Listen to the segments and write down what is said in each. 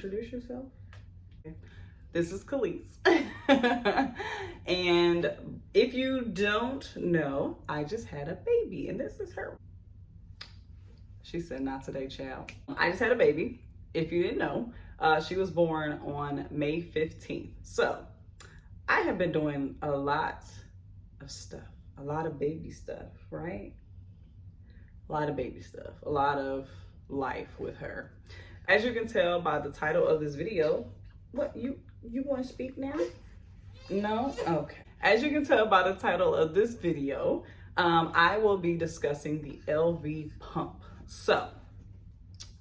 introduce yourself? This is Khalees. And if you don't know, I just had a baby, and this is her. She said, not today, child. I just had a baby. If you didn't know, she was born on May 15th. So I have been doing a lot of stuff, a lot of baby stuff, right? A lot of baby stuff, a lot of life with her. As you can tell by the title of this video, what, you want to speak now? No? Okay. As you can tell by the title of this video, I will be discussing the Elvie pump. So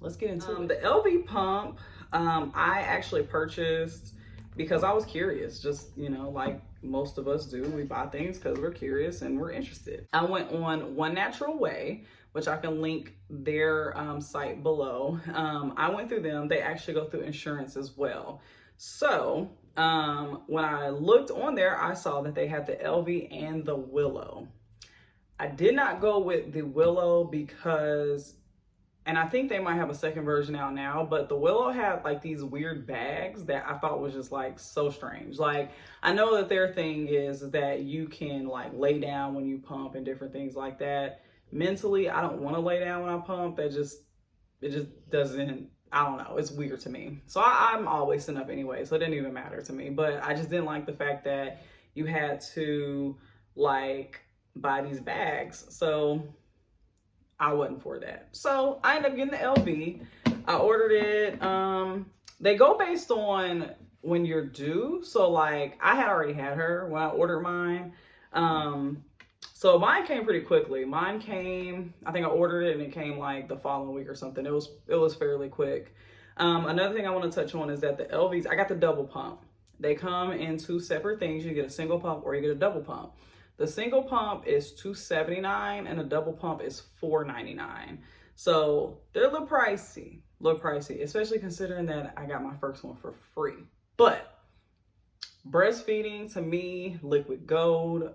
let's get into it. The Elvie pump, I actually purchased because I was curious, just, you know, like most of us do. We buy things because we're curious and we're interested. I went on One Natural Way, which I can link their site below. I went through them. They actually go through insurance as well. So when I looked on there, I saw that they had the Elvie and the Willow. I did not go with the Willow because, and I think they might have a second version out now, but the Willow had like these weird bags that I thought was just like so strange. Like, I know that their thing is that you can like lay down when you pump and different things like that. Mentally, I don't want to lay down when I pump. It just doesn't, I don't know. It's weird to me. So I'm always sitting up anyway, so it didn't even matter to me. But I just didn't like the fact that you had to like buy these bags. So I wasn't for that. So I ended up getting the Elvie. I ordered it. They go based on when you're due. So like I had already had her when I ordered mine. So mine came pretty quickly. Mine came, I think I ordered it and it came like the following week or something. It was fairly quick. Another thing I want to touch on is that the Elvies, I got the double pump. They come in two separate things. You get a single pump or you get a double pump. The single pump is $279 and the double pump is $499. So they're a little pricey, especially considering that I got my first one for free. But breastfeeding, to me, liquid gold,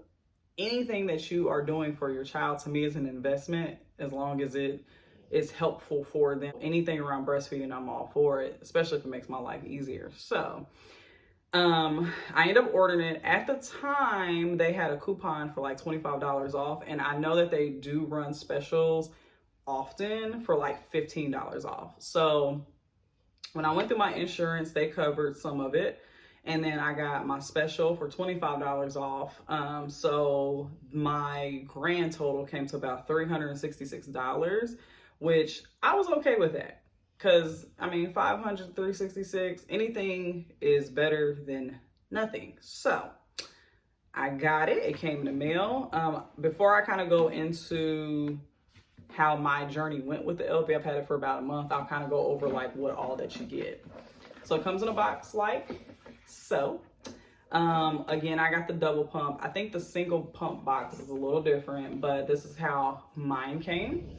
anything that you are doing for your child, to me, is an investment, as long as it is helpful for them. Anything around breastfeeding, I'm all for it, especially if it makes my life easier. So I ended up ordering it. At the time, they had a coupon for like $25 off, and I know that they do run specials often for like $15 off. So when I went through my insurance, they covered some of it. And then I got my special for $25 off. So my grand total came to about $366, which I was okay with that. Cause I mean, $500, $366, anything is better than nothing. So I got it, it came in the mail. Before I kind of go into how my journey went with the Elvie, I've had it for about a month. I'll kind of go over like what all that you get. So it comes in a box like so. Again, I got the double pump. I think the single pump box is a little different, but this is how mine came.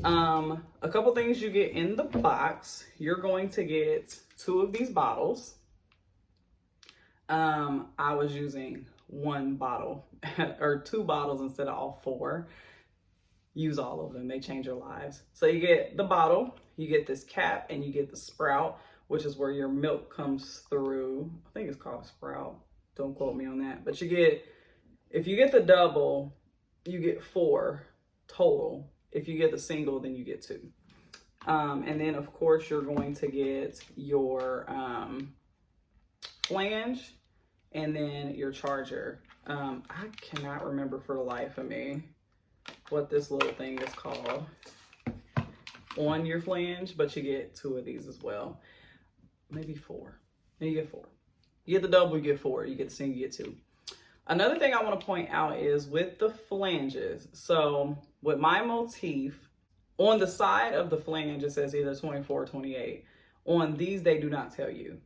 A couple things you get in the box. You're going to get 2 of these bottles. I was using 1 bottle or 2 bottles instead of all 4. Use all of them, they change your lives. So you get the bottle, you get this cap, and you get the sprout, which is where your milk comes through. I think it's called a sprout. Don't quote me on that. But you get, if you get the double, you get 4 total. If you get the single, then you get 2. And then of course you're going to get your flange and then your charger. I cannot remember for the life of me what this little thing is called on your flange, but you get 2 of these as well. Maybe 4. And you get 4. You get the double, you get 4. You get the single, you get 2. Another thing I want to point out is with the flanges. So with my motif, on the side of the flange, it says either 24 or 28. On these, they do not tell you.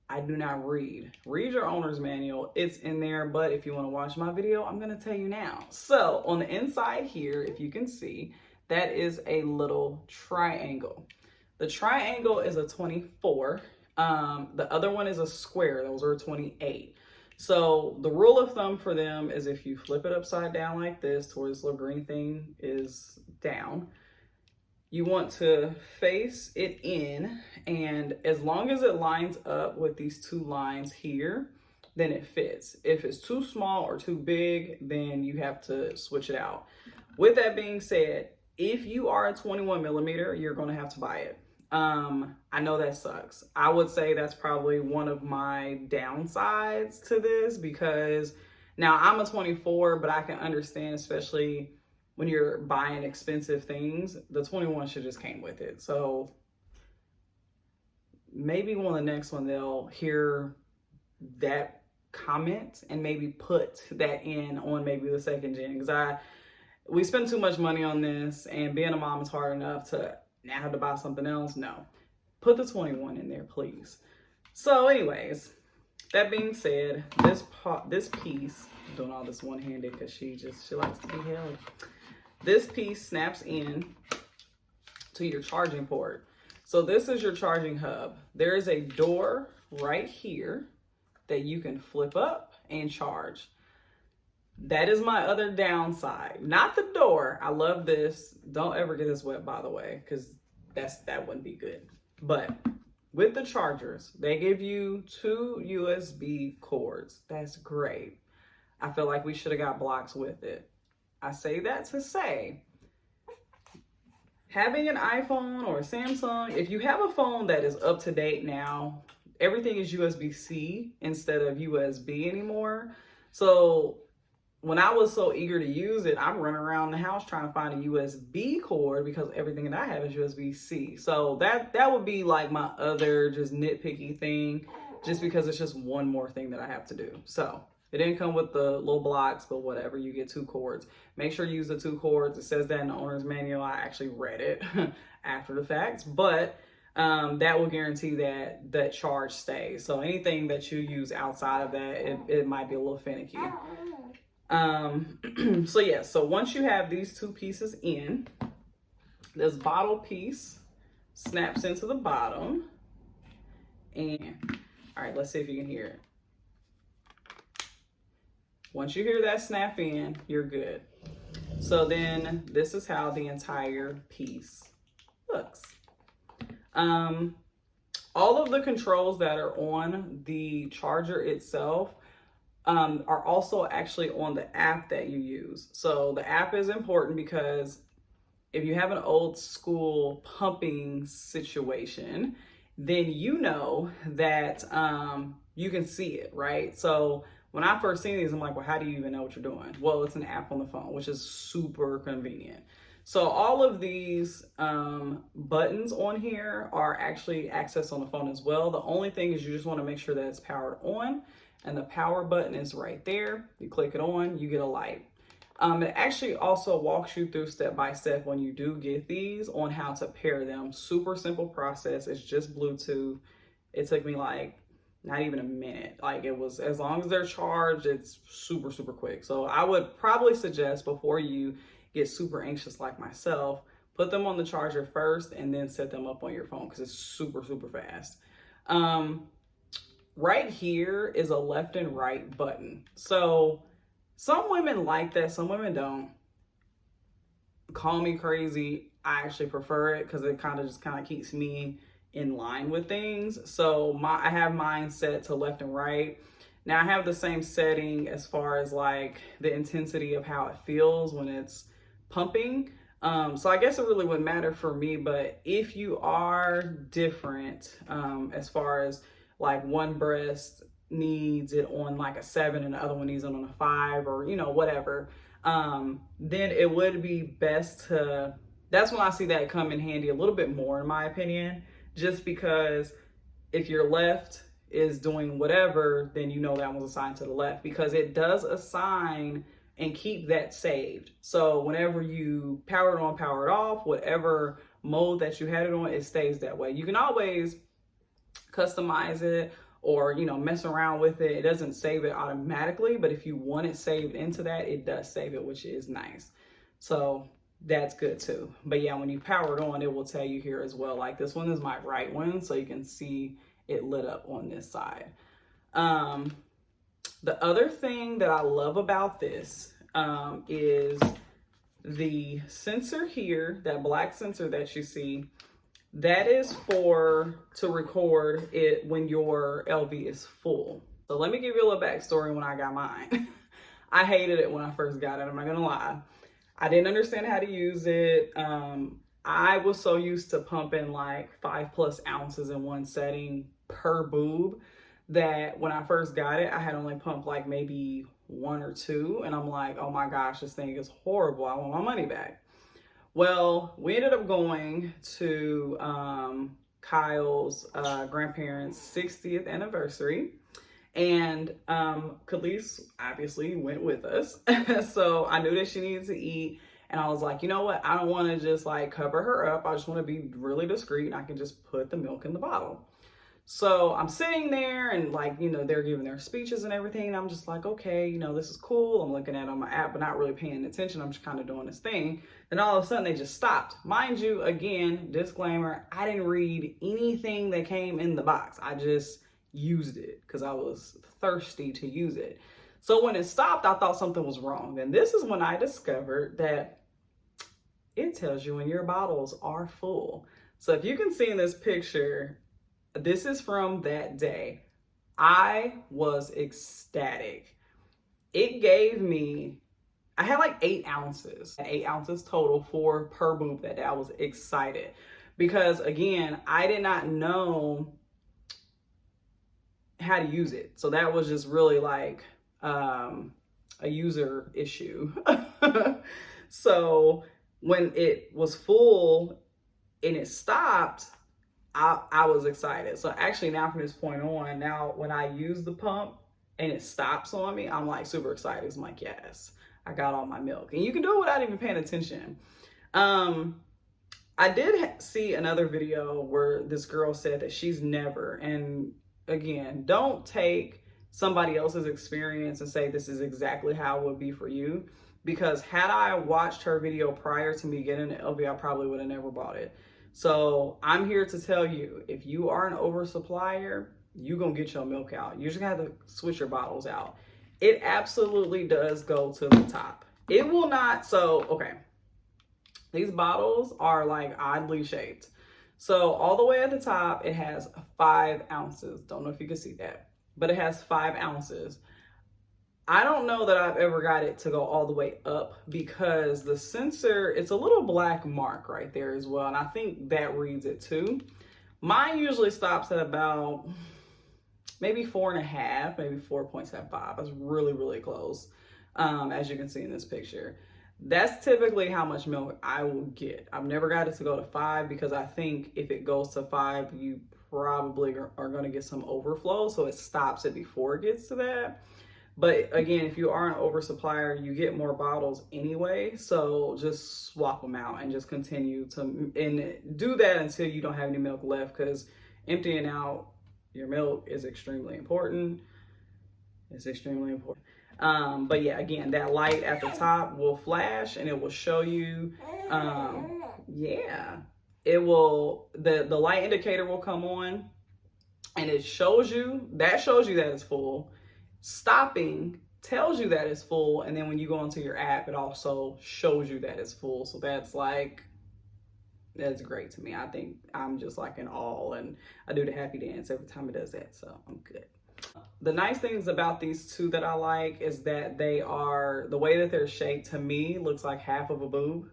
I do not read. Read your owner's manual. It's in there, but if you want to watch my video, I'm going to tell you now. So on the inside here, if you can see, that is a little triangle. The triangle is a 24. The other one is a square. Those are 28. So the rule of thumb for them is if you flip it upside down like this, to where this little green thing is down, you want to face it in, and as long as it lines up with these two lines here, then it fits. If it's too small or too big, then you have to switch it out. With that being said, if you are a 21 millimeter, you're going to have to buy it. I know that sucks. I would say that's probably one of my downsides to this, because now I'm a 24, but I can understand, especially when you're buying expensive things, the 21 should just came with it. So maybe on the next one, they'll hear that comment and maybe put that in on maybe the second gen, because we spend too much money on this, and being a mom is hard enough to now have to buy something else. No, put the 21 in there, please. So anyways, that being said, this piece, I'm doing all this one-handed because she likes to be held. This piece snaps in to your charging port. So this is your charging hub. There is a door right here that you can flip up and charge. That is my other downside. Not the door. I love this. Don't ever get this wet, by the way, because that wouldn't be good. But with the chargers, they give you 2 USB cords. That's great. I feel like we should have got blocks with it. I say that to say, having an iPhone or a Samsung, if you have a phone that is up to date now, everything is USB-C instead of USB anymore. So when I was so eager to use it, I'm running around the house trying to find a USB cord because everything that I have is USB-C. So that would be like my other just nitpicky thing, just because it's just one more thing that I have to do. So it didn't come with the little blocks, but whatever, you get 2 cords. Make sure you use the 2 cords. It says that in the owner's manual. I actually read it after the fact, but that will guarantee that charge stays. So anything that you use outside of that, it might be a little finicky. So yeah, so once you have these 2 pieces in, this bottle piece snaps into the bottom. And all right, let's see if you can hear it. Once you hear that snap in, you're good. So then this is how the entire piece looks. All of the controls that are on the charger itself are also actually on the app that you use. So the app is important because if you have an old school pumping situation, then you know that you can see it, right? So when I first seen these, I'm like, well, how do you even know what you're doing? Well, it's an app on the phone, which is super convenient. So all of these buttons on here are actually accessed on the phone as well. The only thing is you just want to make sure that it's powered on, and the power button is right there. You click it on, you get a light. It actually also walks you through step by step when you do get these on how to pair them. Super simple process. It's just Bluetooth. It took me like not even a minute. Like, it was, as long as they're charged, it's super, super quick. So I would probably suggest, before you get super anxious like myself, put them on the charger first and then set them up on your phone, because it's super, super fast. Right here is a left and right button. So some women like that, some women don't. Call me crazy. I actually prefer it because it kind of keeps me in line with things. So I have mine set to left and right. Now I have the same setting as far as like the intensity of how it feels when it's pumping. So I guess it really wouldn't matter for me, but if you are different, as far as like one breast needs it on like a 7 and the other one needs it on a 5, or, you know, whatever, then it would be best to, that's when I see that come in handy a little bit more, in my opinion, just because if your left is doing whatever, then you know that one's assigned to the left, because it does assign and keep that saved. So whenever you power it on, power it off, whatever mode that you had it on, it stays that way. You can always customize it or, you know, mess around with it. It doesn't save it automatically, but if you want it saved into that, it does save it, which is nice. So that's good too. But yeah, when you power it on, it will tell you here as well. Like, this one is my right one, so you can see it lit up on this side. The other thing that I love about this is the sensor here, that black sensor that you see, that is for to record it when your Elvie is full. So let me give you a little backstory when I got mine. I hated it when I first got it, I'm not gonna lie. I didn't understand how to use it. I was so used to pumping like 5+ ounces in one setting per boob that when I first got it, I had only pumped like maybe 1 or 2. And I'm like, oh my gosh, this thing is horrible. I want my money back. Well, we ended up going to Kyle's grandparents' 60th anniversary. And Khalees obviously went with us. So I knew that she needed to eat. And I was like, you know what? I don't want to just like cover her up. I just want to be really discreet and I can just put the milk in the bottle. So I'm sitting there and like, you know, they're giving their speeches and everything. And I'm just like, okay, you know, this is cool. I'm looking at it on my app, but not really paying attention. I'm just kind of doing this thing. Then all of a sudden they just stopped. Mind you, again, disclaimer, I didn't read anything that came in the box. I just used it because I was thirsty to use it. So when it stopped, I thought something was wrong. And this is when I discovered that it tells you when your bottles are full. So if you can see in this picture, this is from that day. I was ecstatic. It gave me, I had like 8 ounces, 8 ounces total for per boob that day. I was excited because again, I did not know how to use it. So that was just really like a user issue. So when it was full and it stopped, I was excited. So actually now from this point on, now when I use the pump and it stops on me, I'm like super excited. I'm like, yes, I got all my milk. And you can do it without even paying attention. I did see another video where this girl said that she's never, and again, don't take somebody else's experience and say this is exactly how it would be for you. Because had I watched her video prior to me getting the Elvie, I probably would have never bought it. So I'm here to tell you, if you are an oversupplier, you're going to get your milk out. You're just going to have to switch your bottles out. It absolutely does go to the top. It will not. So, okay. These bottles are like oddly shaped. So all the way at the top, it has 5 ounces. Don't know if you can see that, but it has 5 ounces. I don't know that I've ever got it to go all the way up because the sensor, it's a little black mark right there as well. And I think that reads it too. Mine usually stops at about maybe 4.5, maybe 4.75. That's really, really close. As you can see in this picture. That's typically how much milk I will get. I've never got it to go to 5 because I think if it goes to 5, you probably are going to get some overflow. So it stops it before it gets to that. But again, if you are an oversupplier, you get more bottles anyway. So just swap them out and just continue to and do that until you don't have any milk left, because emptying out your milk is extremely important. It's extremely important. But yeah, again, that light at the top will flash and it will show you, yeah, it will, the light indicator will come on and it shows you that it's full. Stopping tells you that it's full, and then when you go into your app, it also shows you that it's full. So that's great to me. I think I'm just like in awe, and I do the happy dance every time it does that, so I'm good. The nice things about these two that I like is that they are, the way that they're shaped to me looks like half of a boob.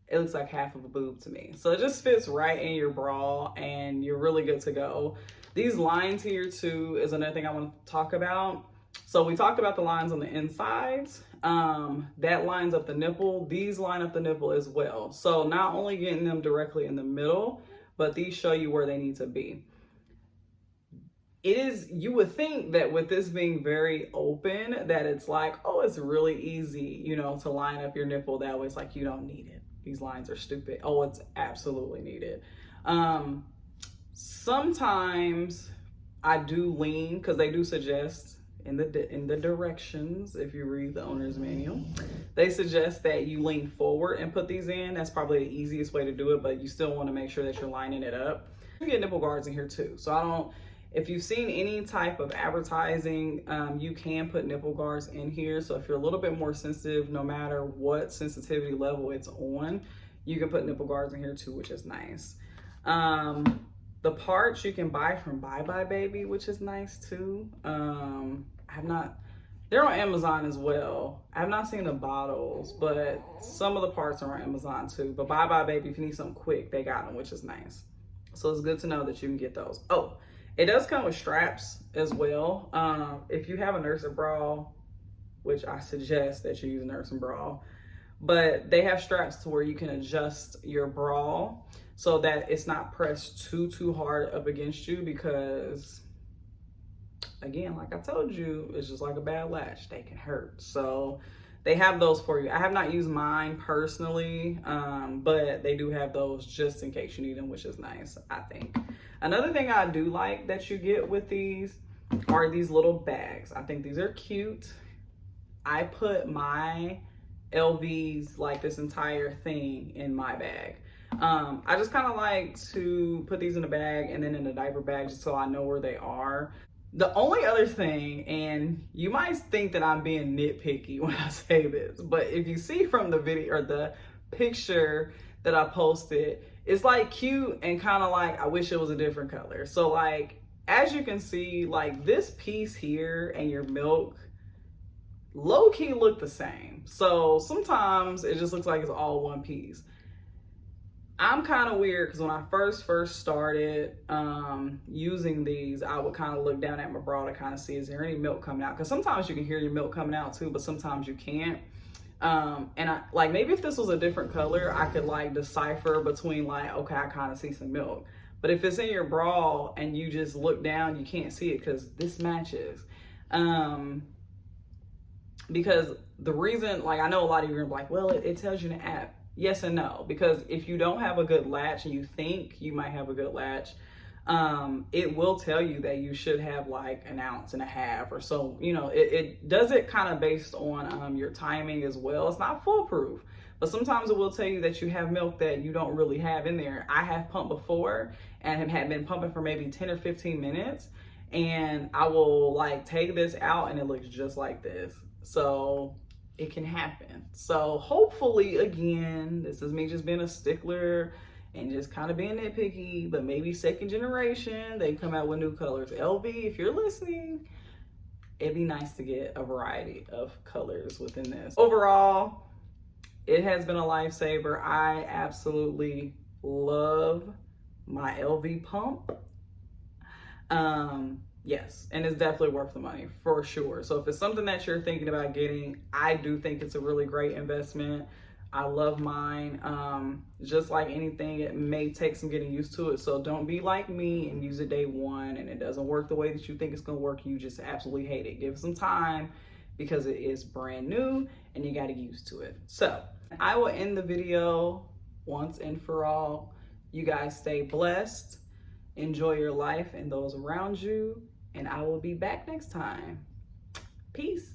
It looks like half of a boob to me. So it just fits right in your bra and you're really good to go. These lines here too is another thing I want to talk about. So we talked about the lines on the insides. That lines up the nipple. These line up the nipple as well. So not only getting them directly in the middle, but these show you where they need to be. You would think that with this being very open, that it's like, oh, it's really easy, you know, to line up your nipple that way. It's like, you don't need it. These lines are stupid. Oh, it's absolutely needed. Sometimes I do lean, because they do suggest in the directions, if you read the owner's manual, they suggest that you lean forward and put these in. That's probably the easiest way to do it, but you still want to make sure that you're lining it up. You get nipple guards in here too. So If you've seen any type of advertising, you can put nipple guards in here. So if you're a little bit more sensitive, no matter what sensitivity level it's on, you can put nipple guards in here too, which is nice. The parts you can buy from Bye Bye Baby, which is nice too. They're on Amazon as well. I've not seen the bottles, but some of the parts are on Amazon too. But Bye Bye Baby, if you need something quick, they got them, which is nice. So it's good to know that you can get those. Oh, it does come with straps as well. If you have a nursing bra, which I suggest that you use a nursing bra, but they have straps to where you can adjust your bra so that it's not pressed too hard up against you, because again, like I told you, it's just like a bad latch. They can hurt. So they have those for you. I have not used mine personally, but they do have those just in case you need them, which is nice, I think. Another thing I do like that you get with these are these little bags. I think these are cute. I put my Elvies, like this entire thing, in my bag. I just kind of like to put these in a bag and then in a diaper bag just so I know where they are. The only other thing, and you might think that I'm being nitpicky when I say this, but if you see from the video or the picture that I posted, it's like cute and kind of like I wish it was a different color. So like, as you can see, like this piece here and your milk low-key look the same. So sometimes it just looks like it's all one piece. I'm kind of weird because when I first started using these, I would kind of look down at my bra to kind of see, is there any milk coming out? Because sometimes you can hear your milk coming out too, but sometimes you can't. And I like, maybe if this was a different color, I could like decipher between like, okay, I kind of see some milk. But if it's in your bra and you just look down, you can't see it because this matches. Because the reason, like, I know a lot of you are like, well, it tells you in the app. Yes and no, because if you don't have a good latch and you think you might have a good latch, it will tell you that you should have like 1.5 ounces or so. You know, it does it kind of based on your timing as well. It's not foolproof, but sometimes it will tell you that you have milk that you don't really have in there. I have pumped before and have been pumping for maybe 10 or 15 minutes, and I will like take this out and it looks just like this. So it can happen. So hopefully, again, this is me just being a stickler and just kind of being nitpicky, but maybe second generation, they come out with new colors. Elvie, if you're listening, it'd be nice to get a variety of colors within this. Overall, it has been a lifesaver. I absolutely love my Elvie pump. Yes, and it's definitely worth the money for sure. So if it's something that you're thinking about getting, I do think it's a really great investment. I love mine. Just like anything, it may take some getting used to it. So don't be like me and use it day one and it doesn't work the way that you think it's gonna work. You just absolutely hate it. Give it some time because it is brand new and you gotta get used to it. So I will end the video once and for all. You guys stay blessed. Enjoy your life and those around you. And I will be back next time. Peace.